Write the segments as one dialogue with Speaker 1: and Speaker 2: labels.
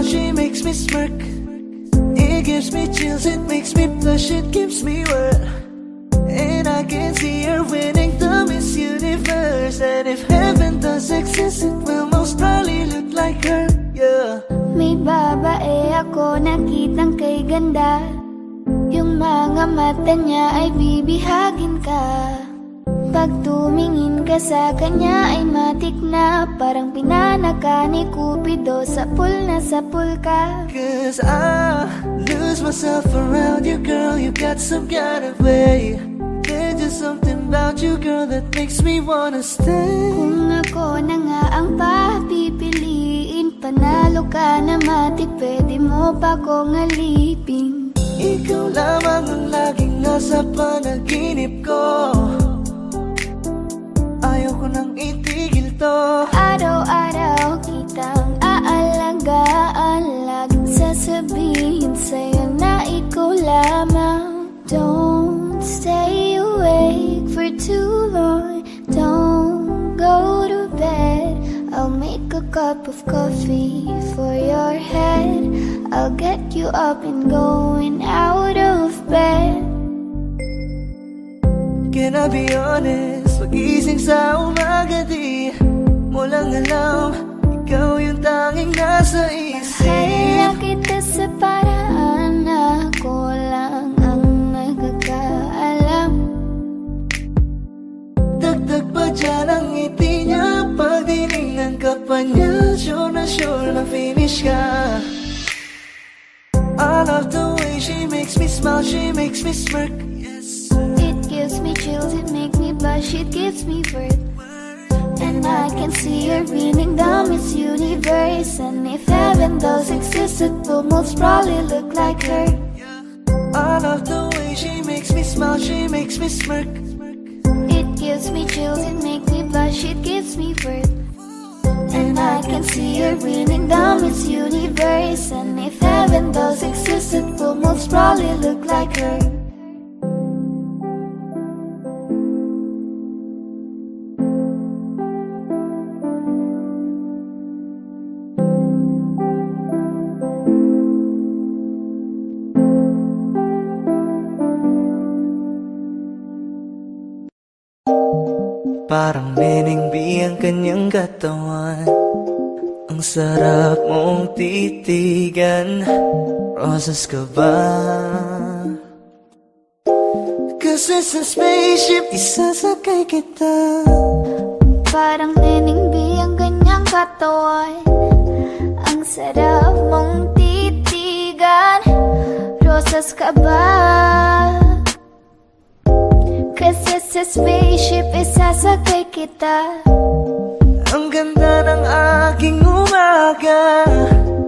Speaker 1: she makes me smirk. It gives me chills, it makes me blush, it gives me wet. And I can see her winning the Miss Universe. And if heaven does exist, it will most probably look like her, yeah.
Speaker 2: May babae ako nakitang kay ganda. Yung mga mata niya ay bibihagin ka. Pag tumingin ka sa kanya ay matik na. Parang pinanaka ni Cupido, sapul na sapul ka.
Speaker 1: Cause I lose myself around you, girl. You got some kind of way. There's just something about you, girl, that makes me wanna stay.
Speaker 2: Kung ako na nga ang papipiliin, panalo ka na matik, pwede mo pa kong alipin.
Speaker 1: Ikaw lamang ang laging nasa panaginip ko. Ayoko nang itigil to.
Speaker 2: Araw-araw kitang aalagaan, laging sasabihin sa'yo na ikaw lamang. Don't stay awake for too long, don't go to bed. I'll make a cup of coffee for your head. I'll get you up and going out of bed.
Speaker 1: Can I be honest? Pag-ising sa umaga di mo lang alam, ikaw yung tanging nasa isip.
Speaker 2: Kaya kita sa paraan na ako lang ang nagkakaalam.
Speaker 1: Dagdag pa dyan ang ngiti niya, pag diningnan ka pa niya, sure na finish ka. I love the way she makes me smile, she makes me smirk.
Speaker 2: It gives me chills, it makes me blush, it gives me birth. And I can see her winning the Miss Universe. And if heaven does exist, it will most probably look like her.
Speaker 1: I love the way she makes me smile, she makes me smirk.
Speaker 2: It gives me chills, it makes me blush, it gives me birth. And I can see her winning the Miss Universe. And if heaven does exist, it will most probably look like her.
Speaker 1: Parang Neneng B ang kanyang katawan. Ang sarap mong titigan. Rosas ka ba? Kasi sa spaceship isasakay kita.
Speaker 2: Parang Neneng B ang kanyang katawan. Ang sarap mong titigan. Rosas ka ba? Kasi sa spaceship isasakay kita.
Speaker 1: Ang ganda ng aking umaga,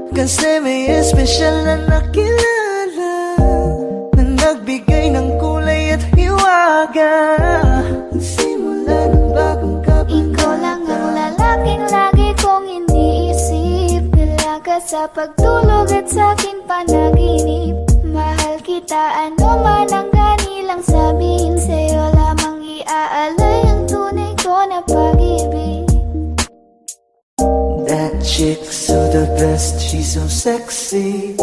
Speaker 1: kasi may espesyal na nakilala, na nagbigay ng kulay at hiwaga. Simula ng bagong kabanata,
Speaker 2: Ikaw lang ang lalaking lagi kong iniisip. Dalaga sa pagtulog at sa aking panaginip. Mahal kita, ano man ang ganilang sabihin. Sa'yo lamang iaalay ang tunay ko na pag-ibig.
Speaker 1: That chick so the best, she's so sexy.